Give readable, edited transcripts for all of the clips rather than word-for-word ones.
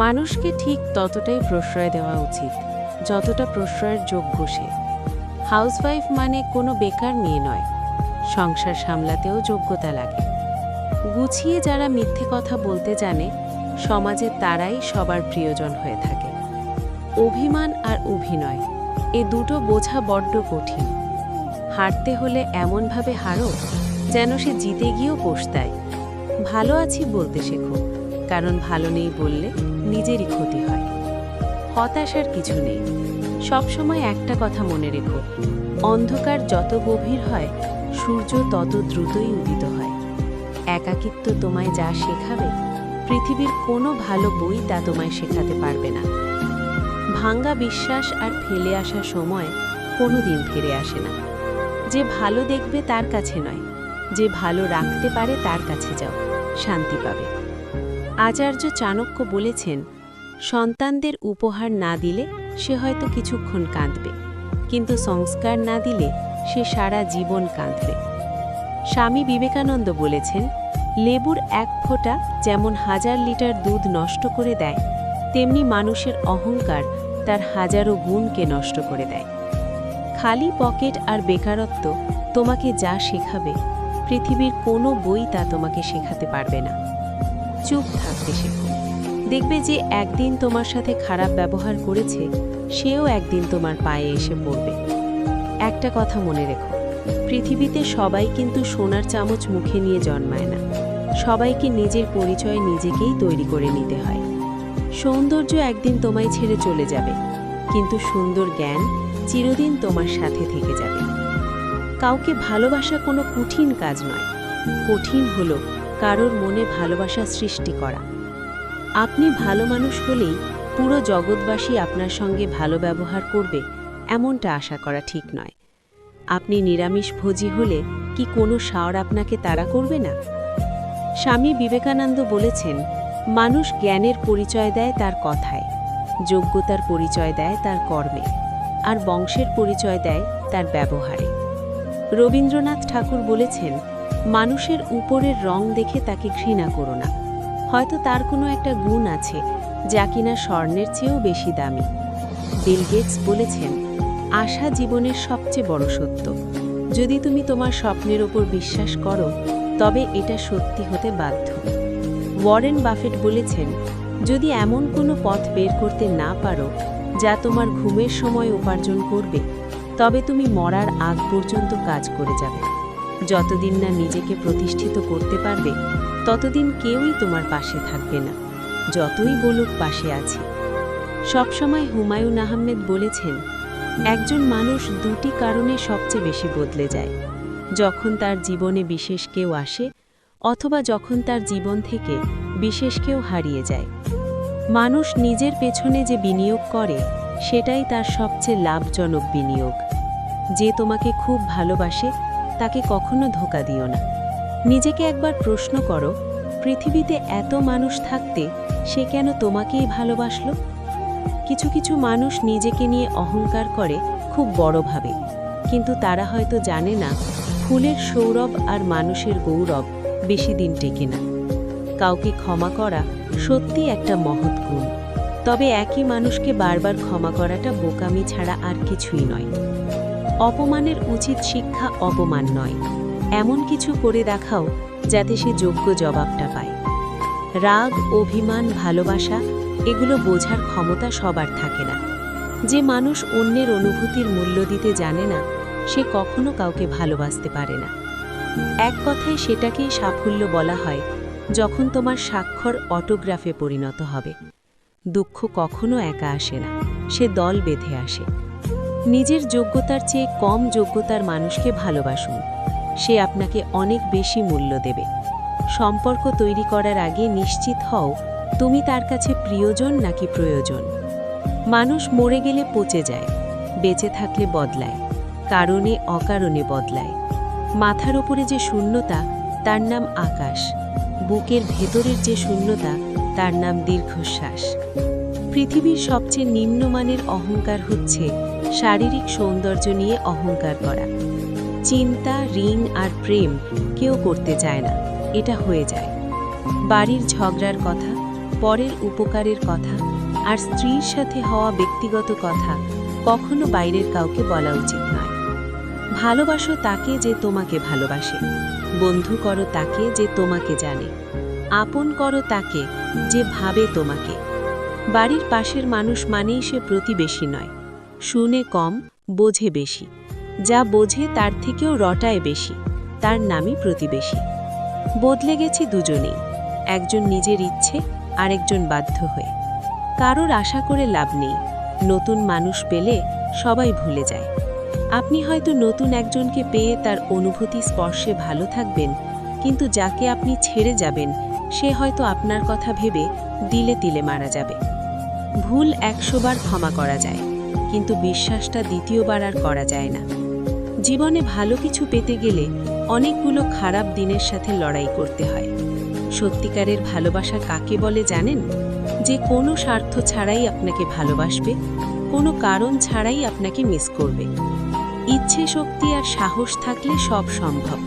মানুষকে ঠিক ততটাই প্রশ্রয় দেওয়া উচিত যতটা প্রশ্রয়ের যোগ্য সে। হাউসওয়াইফ মানে কোনো বেকার মেয়ে নয়, সংসার সামলাতেও যোগ্যতা লাগে। গুছিয়ে যারা মিথ্যে কথা বলতে জানে, সমাজে তারাই সবার প্রিয়জন হয়ে থাকে। অভিমান আর অভিনয়, এ দুটো বোঝা বড্ড কঠিন। হারতে হলে এমনভাবে হারো যেন সে জিতে গিয়েও পস্তায়। ভালো আছি বলতে শেখো, কারণ ভালো নেই বললে নিজেরই ক্ষতি হয়। হতাশার কিছু নেই, সবসময় একটা কথা মনে রেখো, অন্ধকার যত গভীর হয় সূর্য তত দ্রুতই উদিত হয়। একাকিত্ব তোমায় যা শেখাবে, পৃথিবীর কোনো ভালো বই তা তোমায় শেখাতে পারবে না। ভাঙ্গা বিশ্বাস আর ফেলে আসা সময় কোনোদিন ফিরে আসে না। যে ভালো দেখবে তার কাছে নয়, যে ভালো রাখতে পারে তার কাছে যাও, শান্তি পাবে। আচার্য চাণক্য বলেছেন, সন্তানদের উপহার না দিলে সে হয়তো কিছুক্ষণ কাঁদবে, কিন্তু সংস্কার না দিলে সে সারা জীবন কাঁদবে। স্বামী বিবেকানন্দ বলেছেন, লেবুর এক ফোঁটা যেমন 1000 লিটার দুধ নষ্ট করে দেয়, তেমনি মানুষের অহংকার তার হাজারো গুণকে নষ্ট করে দেয়। খালি পকেট আর বেকারত্ব তোমাকে যা শেখাবে, পৃথিবীর কোনো বই তা তোমাকে শেখাতে পারবে না। চুপ থাকতে শেখো, দেখবে যে একদিন তোমার সাথে খারাপ ব্যবহার করেছে, সেও একদিন তোমার পায়ে এসে পড়বে। একটা কথা মনে রেখো, পৃথিবীতে সবাই কিন্তু সোনার চামচ মুখে নিয়ে জন্মায় না। সবাইকে নিজের পরিচয় নিজেকেই তৈরি করে নিতে হয়। সৌন্দর্য একদিন তোমায় ছেড়ে চলে যাবে, কিন্তু সুন্দর জ্ঞান চিরদিন তোমার সাথে থেকে যাবে। কাউকে ভালোবাসা কোনো কঠিন কাজ নয়, কঠিন হলো কারোর মনে ভালোবাসা সৃষ্টি করা। আপনি ভালো মানুষ হলেই পুরো জগৎবাসী আপনার সঙ্গে ভালো ব্যবহার করবে, এমনটা আশা করা ঠিক নয়। আপনি নিরামিষভোজী হলে কি কোনো শাওর আপনাকে তাড়া করবে না? স্বামী বিবেকানন্দ বলেছেন, মানুষ জ্ঞানের পরিচয় দেয় তার কথায়, যোগ্যতার পরিচয় দেয় তার কর্মে, আর বংশের পরিচয় দেয় তার ব্যবহারে। রবীন্দ্রনাথ ঠাকুর বলেছেন, মানুষের উপরের রং দেখে তাকে ঘৃণা করো না, হয়তো তার কোনো একটা গুণ আছে যা কিনা স্বর্ণের চেয়েও বেশি দামি। বিল গেটস বলেছেন, আশা জীবনের সবচেয়ে বড় সত্য। যদি তুমি তোমার স্বপ্নের ওপর বিশ্বাস করো, তবে এটা সত্যি হতে বাধ্য। ওয়ারেন বাফেট বলেছেন, যদি এমন কোনো পথ বের করতে না পারো যা তোমার ঘুমের সময় উপার্জন করবে, তবে তুমি মরার আগ পর্যন্ত কাজ করে যাবে। যতদিন না নিজেকে প্রতিষ্ঠিত করতে পারবে, ততদিন কেউই তোমার পাশে থাকবে না, যতই বলুক পাশে আছি। সবসময় হুমায়ুন আহমেদ বলেছেন, একজন মানুষ দুটি কারণে সবচেয়ে বেশি বদলে যায়, যখন তার জীবনে বিশেষ কেউ আসে, অথবা যখন তার জীবন থেকে বিশেষ কেউ হারিয়ে যায়। মানুষ নিজের পেছনে যে বিনিয়োগ করে, সেটাই তার সবচেয়ে লাভজনক বিনিয়োগ। যে তোমাকে খুব ভালোবাসে তাকে কখনো ধোঁকা দিও না। নিজেকে একবার প্রশ্ন করো, পৃথিবীতে এত মানুষ থাকতে সে কেন তোমাকেই ভালোবাসলো? কিছু কিছু মানুষ নিজেকে নিয়ে অহংকার করে খুব বড়ভাবে, কিন্তু তারা হয়তো জানে না ফুলের সৌরভ আর মানুষের গৌরব বেশি দিন টেকে না। কাউকে ক্ষমা করা সত্যি একটা মহৎ গুণ, তবে একই মানুষকে বারবার ক্ষমা করাটা বোকামি ছাড়া আর কিছুই নয়। অপমানের উচিত শিক্ষা অপমান নয়, এমন কিছু করে দেখাও যাতে সে যোগ্য জবাবটা পায়। রাগ, অভিমান, ভালোবাসা এগুলো বোঝার ক্ষমতা সবার থাকে না। যে মানুষ অন্যের অনুভূতির মূল্য দিতে জানে না, সে কখনো কাউকে ভালোবাসতে পারে না। এক কথায় সেটাকেই সাফল্য বলা হয় যখন তোমার স্বাক্ষর অটোগ্রাফে পরিণত হবে। দুঃখ কখনো একা আসে না, সে দল বেঁধে আসে। নিজের যোগ্যতার চেয়ে কম যোগ্যতার মানুষকে ভালোবাসুন, সে আপনাকে অনেক বেশি মূল্য দেবে। সম্পর্ক তৈরি করার আগে নিশ্চিত হও তুমি তার কাছে প্রিয়জন নাকি প্রয়োজন। মানুষ মরে গেলে পচে যায়, বেঁচে থাকলে বদলায়, কারণে অকারণে বদলায়। মাথার ওপরে যে শূন্যতা তার নাম আকাশ, বুকের ভেতরের যে শূন্যতা তার নাম দীর্ঘশ্বাস। পৃথিবীর সবচেয়ে নিম্নমানের অহংকার হচ্ছে শারীরিক সৌন্দর্য নিয়ে অহংকার করা। চিন্তা, রিং আর প্রেম কেউ করতে চায় না, এটা হয়ে যায়। বাড়ির ঝগড়ার কথা পরের উপকারের কথা আর স্ত্রীর সাথে হওয়া ব্যক্তিগত কথা কখনো বাইরের কাউকে বলা উচিত নয়। ভালোবাসো তাকে যে তোমাকে ভালোবাসে, বন্ধু করো তাকে যে তোমাকে জানে, আপন করো তাকে যে ভাবে তোমাকে। বাড়ির পাশের মানুষ মানেই সে প্রতিবেশী নয়, শুনে কম, বোঝে বেশি, যা বোঝে তার থেকেও রটায় বেশি, তার নামই প্রতিবেশী। বদলে গেছি দুজনেই, একজন নিজের ইচ্ছে, আরেকজন বাধ্য হয়ে। কারোর আশা করে লাভ নেই, নতুন মানুষ পেলে সবাই ভুলে যায়। আপনি হয়তো নতুন একজনকে পেয়ে তার অনুভূতি স্পর্শে ভালো থাকবেন, কিন্তু যাকে আপনি ছেড়ে যাবেন সে হয়তো আপনার কথা ভেবে দিলে তিলে মারা যাবে। ভুল 100 বার ক্ষমা করা যায়, কিন্তু বিশ্বাসটা দ্বিতীয়বার আর করা যায় না। জীবনে ভালো কিছু পেতে গেলে অনেকগুলো খারাপ দিনের সাথে লড়াই করতে হয়। সত্যিকারের ভালোবাসা কাকে বলে জানেন? যে কোনো স্বার্থ ছাড়াই আপনাকে ভালোবাসবে, কোনো কারণ ছাড়াই আপনাকে মিস করবে। ইচ্ছে শক্তি আর সাহস থাকলে সব সম্ভব,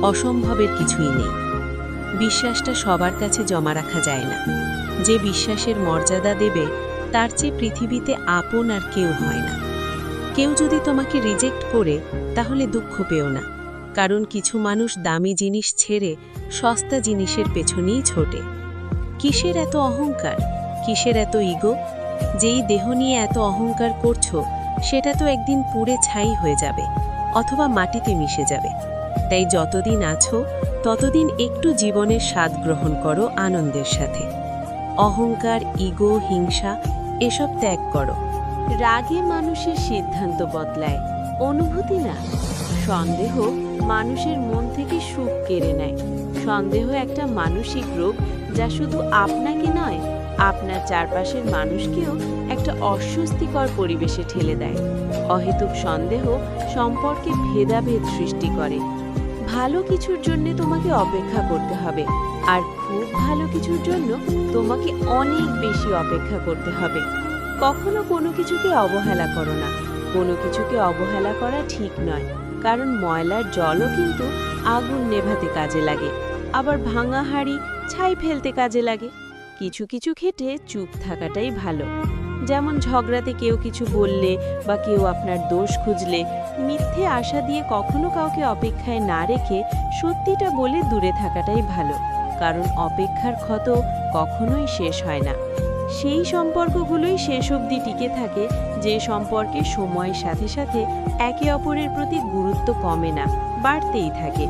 অসম্ভবের কিছুই নেই। বিশ্বাসটা সবার কাছে জমা রাখা যায় না। যে বিশ্বাসের মর্যাদা দেবে তার চেয়ে পৃথিবীতে আপন আর কেউ হয় না। কেউ যদি তোমাকে রিজেক্ট করে তাহলে দুঃখ পেও না, কারণ কিছু মানুষ দামি জিনিস ছেড়ে সস্তা জিনিসের পেছনেই ছোটে। কিসের এত অহংকার, কিসের এত ইগো? যেই দেহ নিয়ে এত অহংকার করছো সেটা তো একদিন পুড়ে ছাই হয়ে যাবে অথবা মাটিতে মিশে যাবে। তাই যতদিন আছো ততদিন একটু জীবনের স্বাদ গ্রহণ করো আনন্দের সাথে। অহংকার, ইগো, হিংসা এসব ত্যাগ করো। রাগে মানুষের সিদ্ধান্ত বদলায়, অনুভূতি না। সন্দেহ মানুষের মন থেকে সুখ কেড়ে নেয়। সন্দেহ একটা মানসিক রোগ যা শুধু আপনাকে নয়, আপনার চারপাশের মানুষকেও একটা অস্বস্তিকর পরিবেশে ঠেলে দেয়। অহেতুক সন্দেহ সম্পর্কে ভেদাভেদ সৃষ্টি করে। ভালো কিছুর জন্য তোমাকে অপেক্ষা করতে হবে, আর খুব ভালো কিছুর জন্য তোমাকে অনেক বেশি অপেক্ষা করতে হবে। কখনো কোনো কিছুকে অবহেলা করো না। কোনো কিছুকে অবহেলা করা ঠিক নয়, কারণ ময়লার জলও কিন্তু আগুন নেভাতে কাজে লাগে, আবার ভাঙা হাঁড়ি ছাই ফেলতে কাজে লাগে। কিছু কিছু ক্ষেত্রে চুপ থাকাটাই ভালো। যেমন ঝগড়াতে কেউ কিছু বললে বা কেউ আপনার দোষ খুঁজলে মিথ্যে আশা দিয়ে কখনো কাউকে অপেক্ষায় না রেখে সত্যিটা বলে দূরে থাকাটাই ভালো, কারণ অপেক্ষার ক্ষত কখনোই শেষ হয় না। সেই সম্পর্কগুলোই শেষ অবধি টিকে থাকে যে সম্পর্কে সময়ের সাথে সাথে একে অপরের প্রতি গুরুত্ব কমে না, বাড়তেই থাকে।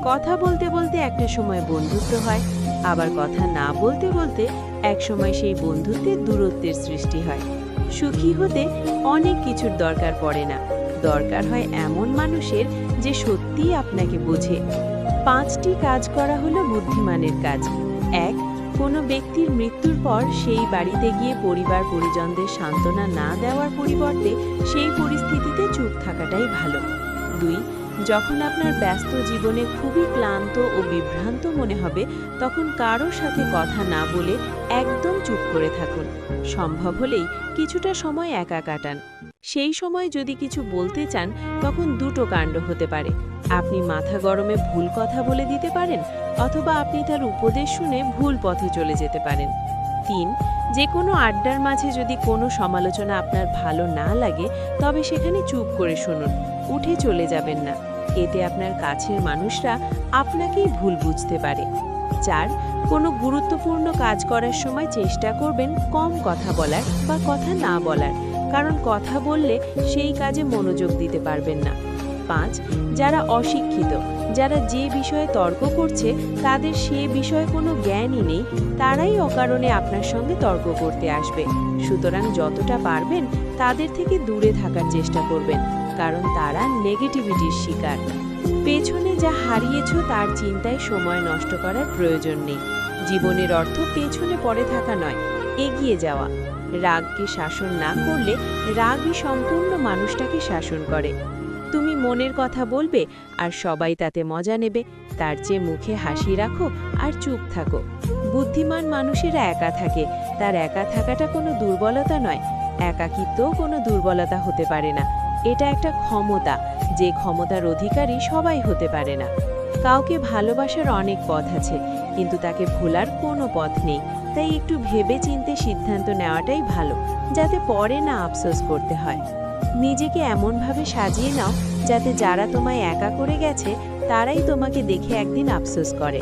কথা বলতে বলতে একটা সময় বন্ধুত্ব হয়, আবার কথা না বলতে বলতে একসময় সেই বন্ধুত্বের দূরত্বের সৃষ্টি হয়। সুখী হতে অনেক কিছুর দরকার পড়ে না, দরকার হয় এমন মানুষের যে সত্যিই আপনাকে বোঝে। 5টি কাজ করা হলো বুদ্ধিমানের কাজ। 1. কোনো ব্যক্তির মৃত্যুর পর সেই বাড়িতে গিয়ে পরিবার পরিজনদের সান্ত্বনা না দেওয়ার পরিবর্তে সেই পরিস্থিতিতে চুপ থাকাটাই ভালো। 2. যখন আপনার ব্যস্ত জীবনে খুবই ক্লান্ত ও বিভ্রান্ত মনে হবে তখন কারোর সাথে কথা না বলে একদম চুপ করে থাকুন। সম্ভব হলেই কিছুটা সময় একা কাটান। সেই সময় যদি কিছু বলতে চান তখন দুটো কাণ্ড হতে পারে। আপনি মাথা গরমে ভুল কথা বলে দিতে পারেন, অথবা আপনি তার উপদেশ শুনে ভুল পথে চলে যেতে পারেন। 3. যে কোনো আড্ডার মাঝে যদি কোনো সমালোচনা আপনার ভালো না লাগে তবে সেখানে চুপ করে শুনুন, উঠে চলে যাবেন না। এতে আপনার কাছের মানুষরা আপনাকেই ভুল বুঝতে পারে। 4. কোনো গুরুত্বপূর্ণ কাজ করার সময় চেষ্টা করবেন কম কথা বলার বা কথা না বলার, কারণ কথা বললে সেই কাজে মনোযোগ দিতে পারবেন না। 5. যারা অশিক্ষিত, যারা যে বিষয়ে তর্ক করছে তাদের সে বিষয়ে কোনো জ্ঞানই নেই, তারাই অকারণে আপনার সঙ্গে তর্ক করতে আসবে। সুতরাং যতটা পারবেন তাদের থেকে দূরে থাকার চেষ্টা করবেন, কারণ তারা নেগেটিভিটির শিকার। পেছনে যা হারিয়েছো তার চিন্তায় সময় নষ্ট করার প্রয়োজন নেই। জীবনের অর্থ পেছনে পড়ে থাকা নয়, এগিয়ে যাওয়া। রাগকে শাসন না করলে রাগই সম্পূর্ণ মানুষটাকে শাসন করে। তুমি মনের কথা বলবে আর সবাই তাতে মজা নেবে, তার চেয়ে মুখে হাসি রাখো আর চুপ থাকো। বুদ্ধিমান মানুষেরা একা থাকে, তার একা থাকাটা কোনো দুর্বলতা নয়, একাকিত্বও কোনো দুর্বলতা হতে পারে না। এটা একটা ক্ষমতা, যে ক্ষমতার অধিকারী সবাই হতে পারে না। কাউকে ভালোবাসার অনেক পথ আছে, কিন্তু তাকে ভোলার কোনো পথ নেই, তাই একটু ভেবে চিন্তে সিদ্ধান্ত নেওয়াটাই ভালো, যাতে পরে না আফসোস করতে হয়। নিজেকে এমনভাবে সাজিয়ে নাও যাতে যারা তোমায় একা করে গেছে তারাই তোমাকে দেখে একদিন আফসোস করে।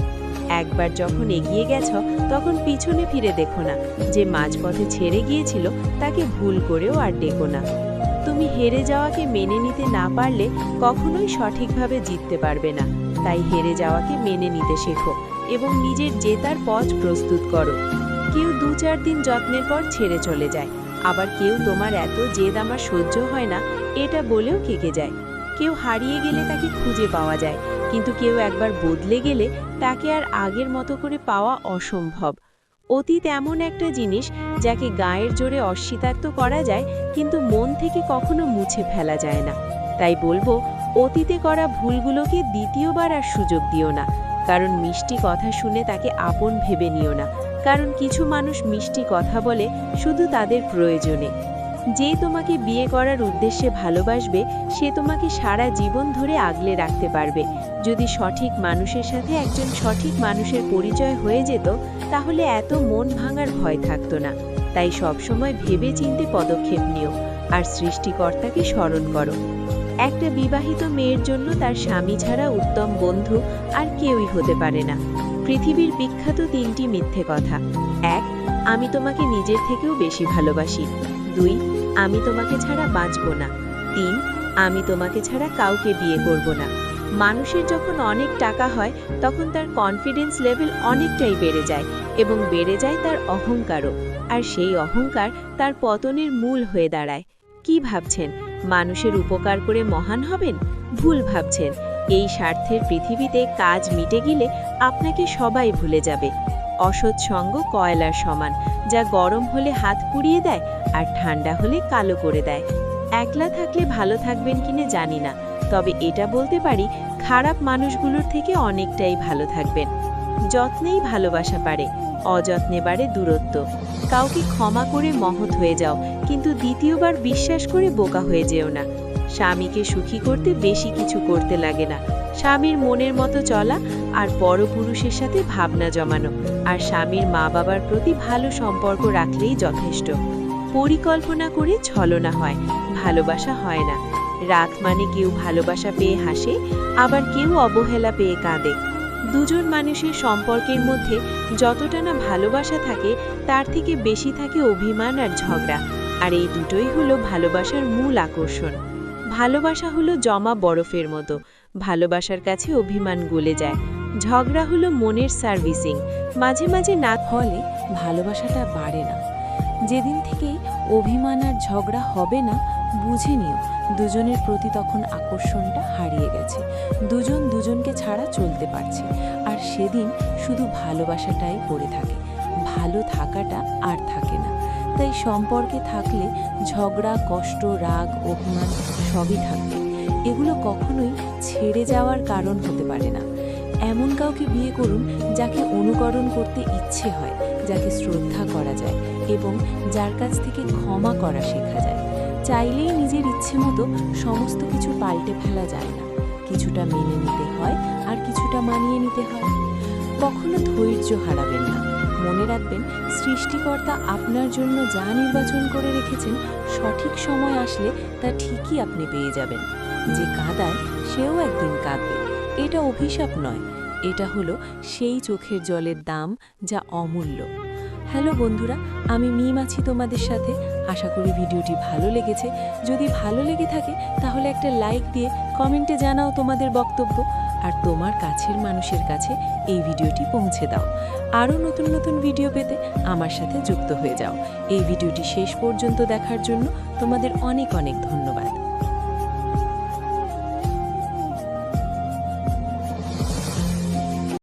একবার যখন এগিয়ে গেছ তখন পিছনে ফিরে দেখো না, যে মাঝপথে ছেড়ে গিয়েছিল তাকে ভুল করেও আর ডেকো না। তুমি হেরে যাওয়াকে মেনে নিতে না পারলে কখনোই সঠিকভাবে জিততে পারবে না। তাই হেরে যাওয়াকে মেনে নিতে শেখো এবং নিজের জেতার পথ প্রস্তুত করো। কেউ 2-4 দিন যত্নের পর ছেড়ে চলে যায়, আবার কেউ তোমার এত জেদ আমার সহ্য হয় না এটা বলেও কেকে যায়। কেউ হারিয়ে গেলে তাকে খুঁজে পাওয়া যায়, কিন্তু কেউ একবার বদলে গেলে তাকে আর আগের মতো করে পাওয়া অসম্ভব। অতীত এমন একটা জিনিস যাকে গায়ের জোরে অস্বীকার তো করা যায়, কিন্তু মন থেকে কখনো মুছে ফেলা যায় না। তাই বলবো, অতীতে করা ভুলগুলোকে দ্বিতীয়বার আর সুযোগ দিও না। কারণ মিষ্টি কথা শুনে তাকে আপন ভেবে নিও না, কারণ কিছু মানুষ মিষ্টি কথা বলে শুধু তাদের প্রয়োজনে। যে তোমাকে বিয়ে করার উদ্দেশ্যে ভালোবাসবে সে তোমাকে সারা জীবন ধরে আগলে রাখতে পারবে। যদি সঠিক মানুষের সাথে একজন সঠিক মানুষের পরিচয় হয়ে যেত তাহলে এত মন ভাঙার ভয় থাকতো না। তাই সবসময় ভেবে চিন্তে পদক্ষেপ নিও আর সৃষ্টিকর্তাকে স্মরণ করো। একটা বিবাহিত মেয়ের জন্য তার স্বামী ছাড়া উত্তম বন্ধু আর কেউই হতে পারে না। পৃথিবীর বিখ্যাত 3টি মিথ্যে কথা: 1. আমি তোমাকে নিজের থেকেও বেশি ভালোবাসি। 2. আমি তোমাকে ছাড়া বাঁচব না। 3. আমি তোমাকে ছাড়া কাউকে বিয়ে করব না। মানুষের যখন অনেক টাকা হয় তখন তার কনফিডেন্স লেভেল অনেকটাই বেড়ে যায় এবং বেড়ে যায় তার অহংকারও। আর সেই অহংকার তার পতনের মূল হয়ে দাঁড়ায়। কি ভাবছেন মানুষের উপকার করে মহান হবেন? ভুল ভাবছেন। এই স্বার্থের পৃথিবীতে কাজ মিটে গেলে আপনাকে সবাই ভুলে যাবে। অসৎ সঙ্গ কয়লার সমান, যা গরম হলে হাত পুড়িয়ে দেয় আর ঠান্ডা হলে কালো করে দেয়। একলা থাকলে ভালো থাকবেন কিনা জানি না, তবে এটা বলতে পারি খারাপ মানুষগুলোর থেকে অনেকটাই ভালো থাকবেন। যত্নেই ভালোবাসা পারে, অযত্নে বাড়ে দূরত্ব। কাউকে ক্ষমা করে মহৎ হয়ে যাও, কিন্তু দ্বিতীয়বার বিশ্বাস করে বোকা হয়ে যেও না। স্বামীকে সুখী করতে বেশি কিছু করতে লাগে না। স্বামীর মনের মতো চলা আর পরপুরুষের সাথে ভাবনা জমানো আর স্বামীর মা বাবার প্রতি ভালো সম্পর্ক রাখলেই যথেষ্ট। পরিকল্পনা করে ছলনা হয়, ভালোবাসা হয় না। রাত মানে কেউ ভালোবাসা পেয়ে হাসে, আবার কেউ অবহেলা পেয়ে কাঁদে। দুজন মানুষের সম্পর্কের মধ্যে যতটা না ভালোবাসা থাকে তার থেকে বেশি থাকে অভিমান আর ঝগড়া। আর এই দুটোই হলো ভালোবাসার মূল আকর্ষণ। ভালোবাসা হলো জমা বরফের মতো, ভালোবাসার কাছে অভিমান গলে যায়। ঝগড়া হলো মনের সার্ভিসিং, মাঝে মাঝে না হলে ভালোবাসাটা বাড়ে না। যেদিন থেকেই অভিমান আর ঝগড়া হবে না, বুঝে নিও দুজনের প্রতি তখন আকর্ষণটা হারিয়ে গেছে। দুজন দুজনকে ছাড়া চলতে পারছে, আর সেদিন শুধু ভালোবাসাটাই পড়ে থাকে, ভালো থাকাটা আর থাকে না। তাই সম্পর্কে থাকলে ঝগড়া, কষ্ট, রাগ, অভিমান সবই থাকবে। এগুলো কখনোই ছেড়ে যাওয়ার কারণ হতে পারে না। এমন কাউকে বিয়ে করুন যাকে অনুকরণ করতে ইচ্ছে হয়, যাকে শ্রদ্ধা করা যায় এবং যার কাছ থেকে ক্ষমা করা শেখা যায়। চাইলেই নিজের ইচ্ছে মতো সমস্ত কিছু পাল্টে ফেলা যায় না। কিছুটা মেনে নিতে হয় আর কিছুটা মানিয়ে নিতে হয়। কখনো ধৈর্য হারাবেন না। মনে রাখবেন, সৃষ্টিকর্তা আপনার জন্য যা নির্বাচন করে রেখেছেন সঠিক সময় আসলে তা ঠিকই আপনি পেয়ে যাবেন। যে কাঁদায় সেও একদিন কাঁদবে। এটা অভিশাপ নয়, এটা হলো সেই চোখের জলের দাম যা অমূল্য। হ্যালো বন্ধুরা, আমি মিম আছি তোমাদের সাথে। আশা করি ভিডিওটি ভালো লেগেছে। যদি ভালো লেগে থাকে তাহলে একটা লাইক দিয়ে কমেন্টে জানাও তোমাদের বক্তব্য, আর তোমার কাছের মানুষের কাছে এই ভিডিওটি পৌঁছে দাও। আরও নতুন নতুন ভিডিও পেতে আমার সাথে যুক্ত হয়ে যাও। এই ভিডিওটি শেষ পর্যন্ত দেখার জন্য তোমাদের অনেক অনেক ধন্যবাদ।